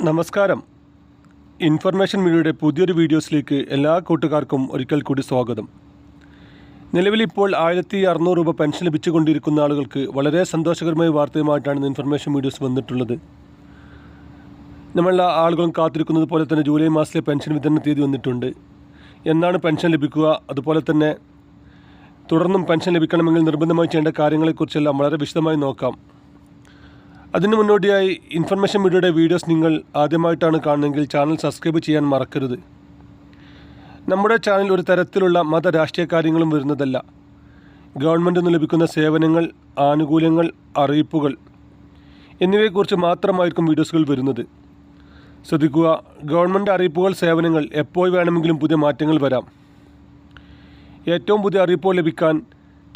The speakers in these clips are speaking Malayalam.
നമസ്കാരം. ഇൻഫർമേഷൻ മീഡിയയുടെ പുതിയൊരു വീഡിയോസിലേക്ക് എല്ലാ കൂട്ടുകാർക്കും ഒരിക്കൽ കൂടി സ്വാഗതം. നിലവിലിപ്പോൾ 1600 രൂപ പെൻഷൻ ലഭിച്ചുകൊണ്ടിരിക്കുന്ന ആളുകൾക്ക് വളരെ സന്തോഷകരമായ വാർത്തയുമായിട്ടാണ് ഇൻഫർമേഷൻ വീഡിയോസ് വന്നിട്ടുള്ളത്. നമ്മളെല്ലാ ആളുകളും കാത്തിരിക്കുന്നത് പോലെ തന്നെ ജൂലൈ മാസത്തിലെ പെൻഷൻ വിതരണ തീയതി വന്നിട്ടുണ്ട്. എന്നാണ് പെൻഷൻ ലഭിക്കുക, അതുപോലെ തന്നെ തുടർന്നും പെൻഷൻ ലഭിക്കണമെങ്കിൽ നിർബന്ധമായി ചെയ്യേണ്ട കാര്യങ്ങളെക്കുറിച്ചെല്ലാം വളരെ വിശദമായി നോക്കാം. അതിനു മുന്നോടിയായി ഇൻഫർമേഷൻ മീഡിയയുടെ വീഡിയോസ് നിങ്ങൾ ആദ്യമായിട്ടാണ് കാണുന്നതെങ്കിൽ ചാനൽ സബ്സ്ക്രൈബ് ചെയ്യാൻ മറക്കരുത്. നമ്മുടെ ചാനൽ ഒരു തരത്തിലുള്ള മത രാഷ്ട്രീയ കാര്യങ്ങളും വരുന്നതല്ല. ഗവൺമെൻറ് നിന്ന് ലഭിക്കുന്ന സേവനങ്ങൾ, ആനുകൂല്യങ്ങൾ, അറിയിപ്പുകൾ എന്നിവയെക്കുറിച്ച് മാത്രമായിരിക്കും വീഡിയോസുകൾ വരുന്നത്. ശ്രദ്ധിക്കുക, ഗവൺമെൻറ് അറിയിപ്പുകൾ, സേവനങ്ങൾ എപ്പോൾ വേണമെങ്കിലും പുതിയ മാറ്റങ്ങൾ വരാം. ഏറ്റവും പുതിയ അറിയിപ്പുകൾ ലഭിക്കാൻ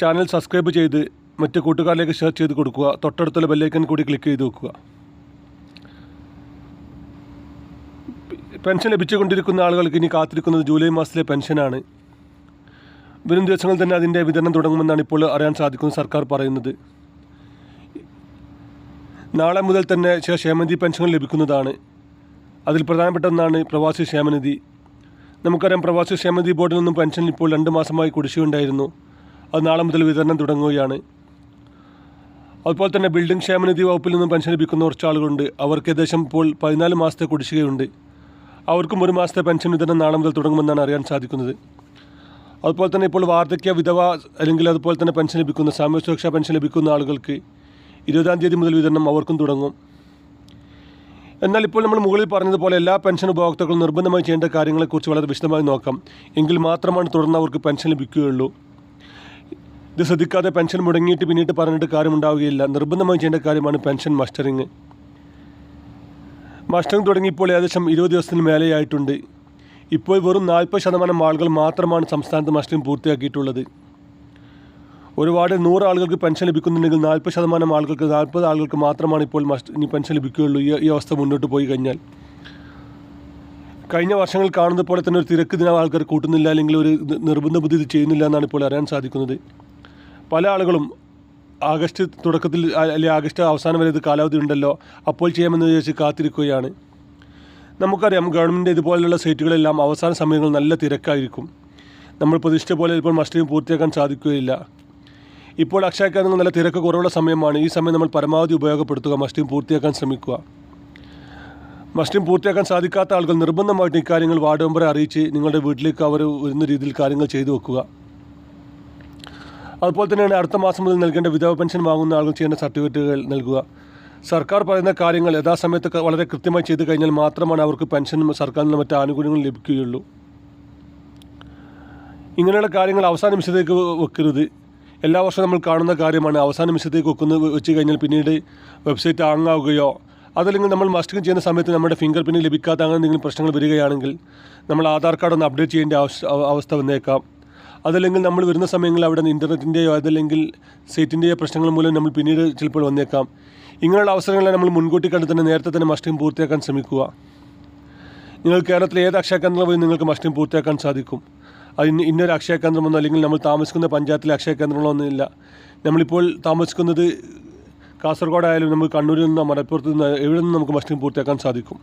ചാനൽ സബ്സ്ക്രൈബ് ചെയ്ത് മറ്റ് കൂട്ടുകാരിലേക്ക് ഷെയർ ചെയ്ത് കൊടുക്കുക. തൊട്ടടുത്തുള്ള ബെല്ലൈക്കൻ കൂടി ക്ലിക്ക് ചെയ്ത് വെക്കുക. പെൻഷൻ ലഭിച്ചുകൊണ്ടിരിക്കുന്ന ആളുകൾക്ക് ഇനി കാത്തിരിക്കുന്നത് ജൂലൈ മാസത്തിലെ പെൻഷനാണ്. വരും ദിവസങ്ങളിൽ തന്നെ അതിൻ്റെ വിതരണം തുടങ്ങുമെന്നാണ് ഇപ്പോൾ അറിയാൻ സാധിക്കുന്നത്. സർക്കാർ പറയുന്നത് നാളെ മുതൽ തന്നെ ക്ഷേമനിധി പെൻഷനുകൾ ലഭിക്കുന്നതാണ്. അതിൽ പ്രധാനപ്പെട്ട ഒന്നാണ് പ്രവാസി ക്ഷേമനിധി. നമുക്കറിയാം, പ്രവാസി ക്ഷേമനിധി ബോർഡിൽ നിന്നും പെൻഷൻ ഇപ്പോൾ 2 മാസമായി കുടിശ്ശികയുണ്ടായിരുന്നു. അത് നാളെ മുതൽ വിതരണം തുടങ്ങുകയാണ്. അതുപോലെ തന്നെ ബിൽഡിംഗ് ക്ഷേമനിധി വകുപ്പിൽ നിന്നും പെൻഷൻ ലഭിക്കുന്ന കുറച്ച് ആളുകളുണ്ട്. അവർക്ക് ഏകദേശം ഇപ്പോൾ 14 മാസത്തെ കുടിശ്ശികയുണ്ട്. അവർക്കും 1 മാസത്തെ പെൻഷൻ വിതരണം നാളെ മുതൽ തുടങ്ങുമെന്നാണ് അറിയാൻ സാധിക്കുന്നത്. അതുപോലെ തന്നെ ഇപ്പോൾ വാർദ്ധക്യ, വിധവ അല്ലെങ്കിൽ അതുപോലെ തന്നെ പെൻഷൻ ലഭിക്കുന്ന സാമൂഹ്യ സുരക്ഷാ പെൻഷൻ ലഭിക്കുന്ന ആളുകൾക്ക് 20-ാം തീയതി മുതൽ വിതരണം അവർക്കും തുടങ്ങും. എന്നാൽ ഇപ്പോൾ നമ്മൾ മുകളിൽ പറഞ്ഞതുപോലെ എല്ലാ പെൻഷൻ ഉപഭോക്താക്കളും നിർബന്ധമായി ചെയ്യേണ്ട കാര്യങ്ങളെക്കുറിച്ച് വളരെ വിശദമായി നോക്കാം. എങ്കിൽ മാത്രമാണ് തുടർന്ന് അവർക്ക് പെൻഷൻ ലഭിക്കുകയുള്ളൂ. ഇത് ശ്രദ്ധിക്കാതെ പെൻഷൻ മുടങ്ങിയിട്ട് പിന്നീട് പറഞ്ഞിട്ട് കാര്യമുണ്ടാവുകയില്ല. നിർബന്ധമായി ചെയ്യേണ്ട കാര്യമാണ് പെൻഷൻ മസ്റ്ററിങ്. മസ്റ്ററിങ് തുടങ്ങിയപ്പോൾ ഏകദേശം 20 ദിവസത്തിന് മേലെയായിട്ടുണ്ട്. ഇപ്പോൾ വെറും 40% ആളുകൾ മാത്രമാണ് സംസ്ഥാനത്ത് മസ്റ്ററിങ് പൂർത്തിയാക്കിയിട്ടുള്ളത്. ഒരു വാർഡിൽ 100 ആളുകൾക്ക് പെൻഷൻ ലഭിക്കുന്നുണ്ടെങ്കിൽ 40% ആളുകൾക്ക് 40 ആളുകൾക്ക് മാത്രമാണ് ഇപ്പോൾ ഇനി പെൻഷൻ ലഭിക്കുകയുള്ളൂ. ഈ അവസ്ഥ മുന്നോട്ട് പോയി കഴിഞ്ഞാൽ കഴിഞ്ഞ വർഷങ്ങൾ കാണുന്നത് പോലെ തന്നെ ഒരു തിരക്ക് ദിനം ആൾക്കാർ കൂട്ടുന്നില്ല, അല്ലെങ്കിൽ ഒരു നിർബന്ധ ബുദ്ധി ഇത് ചെയ്യുന്നില്ല എന്നാണ് ഇപ്പോൾ അറിയാൻ സാധിക്കുന്നത്. പല ആളുകളും ആഗസ്റ്റ് തുടക്കത്തിൽ അല്ലെങ്കിൽ ആഗസ്റ്റ് അവസാനം വരെ ഇത് കാലാവധി ഉണ്ടല്ലോ, അപ്പോൾ ചെയ്യാമെന്ന് വിചാരിച്ച് കാത്തിരിക്കുകയാണ്. നമുക്കറിയാം, ഗവൺമെൻറ് ഇതുപോലെയുള്ള സൈറ്റുകളെല്ലാം അവസാന സമയങ്ങളിൽ നല്ല തിരക്കായിരിക്കും. നമ്മൾ പ്രതീക്ഷിച്ച പോലെ ഇപ്പോൾ മസ്റ്ററിങ് പൂർത്തിയാക്കാൻ സാധിക്കുകയില്ല. ഇപ്പോൾ അക്ഷയ കേന്ദ്രങ്ങൾ നല്ല തിരക്ക് കുറവുള്ള സമയമാണ്. ഈ സമയം നമ്മൾ പരമാവധി ഉപയോഗപ്പെടുത്തുക, മസ്റ്ററിങ് പൂർത്തിയാക്കാൻ ശ്രമിക്കുക. മസ്റ്ററിങ് പൂർത്തിയാക്കാൻ സാധിക്കാത്ത ആളുകൾ നിർബന്ധമായിട്ട് ഇക്കാര്യങ്ങൾ വാർഡ് മെമ്പറെ അറിയിച്ച് നിങ്ങളുടെ വീട്ടിലേക്ക് അവർ വരുന്ന രീതിയിൽ കാര്യങ്ങൾ ചെയ്തു വെക്കുക. അതുപോലെ തന്നെയാണ് അടുത്ത മാസം മുതൽ നൽകേണ്ട വിധവ പെൻഷൻ വാങ്ങുന്ന ആളുകൾ ചെയ്യേണ്ട സർട്ടിഫിക്കറ്റുകൾ നൽകുക. സർക്കാർ പറയുന്ന കാര്യങ്ങൾ യഥാസമയത്ത് വളരെ കൃത്യമായി ചെയ്തു കഴിഞ്ഞാൽ മാത്രമാണ് അവർക്ക് പെൻഷനും സർക്കാരിൽ നിന്ന് മറ്റ് ആനുകൂല്യങ്ങളും ലഭിക്കുകയുള്ളൂ. ഇങ്ങനെയുള്ള കാര്യങ്ങൾ അവസാന നിമിഷത്തേക്ക് വെക്കരുത്. എല്ലാ വർഷവും നമ്മൾ കാണുന്ന കാര്യമാണ്. അവസാന നിമിഷത്തേക്ക് വെച്ച് കഴിഞ്ഞാൽ പിന്നീട് വെബ്സൈറ്റ് ഹാങ്ങാവുകയോ അതല്ലെങ്കിൽ നമ്മൾ മസ്റ്ററിങ് ചെയ്യുന്ന സമയത്ത് നമ്മുടെ ഫിംഗർ പ്രിൻറ്റ് ലഭിക്കാത്ത അങ്ങനെ എന്തെങ്കിലും പ്രശ്നങ്ങൾ വരികയാണെങ്കിൽ നമ്മൾ ആധാർ കാർഡ് ഒന്ന് അപ്ഡേറ്റ് ചെയ്യേണ്ട അവസ്ഥ വന്നേക്കാം. അതല്ലെങ്കിൽ നമ്മൾ വരുന്ന സമയങ്ങളിൽ അവിടെ ഇൻ്റർനെറ്റിൻ്റെയോ അതല്ലെങ്കിൽ സൈറ്റിൻ്റെയോ പ്രശ്നങ്ങൾ മൂലം നമ്മൾ പിന്നീട് ചിലപ്പോൾ വന്നേക്കാം. ഇങ്ങനെയുള്ള അവസരങ്ങളെ നമ്മൾ മുൻകൂട്ടി കണ്ട് തന്നെ നേരത്തെ തന്നെ മസ്റ്ററിങ് പൂർത്തിയാക്കാൻ ശ്രമിക്കുക. നിങ്ങൾ കേരളത്തിലെ ഏത് അക്ഷയ കേന്ദ്രം വഴി നിങ്ങൾക്ക് മസ്റ്ററിങ് പൂർത്തിയാക്കാൻ സാധിക്കും. അതിന് ഇന്നൊരു അക്ഷയ കേന്ദ്രമൊന്നും അല്ലെങ്കിൽ നമ്മൾ താമസിക്കുന്ന പഞ്ചായത്തിലെ അക്ഷയ കേന്ദ്രങ്ങളൊന്നുമില്ല. നമ്മളിപ്പോൾ താമസിക്കുന്നത് കാസർഗോഡ് ആയാലും നമ്മൾ കണ്ണൂരിൽ നിന്നോ മലപ്പുറത്ത് നിന്നോ എവിടെ നിന്നും നമുക്ക് മസ്റ്ററിങ് പൂർത്തിയാക്കാൻ സാധിക്കും.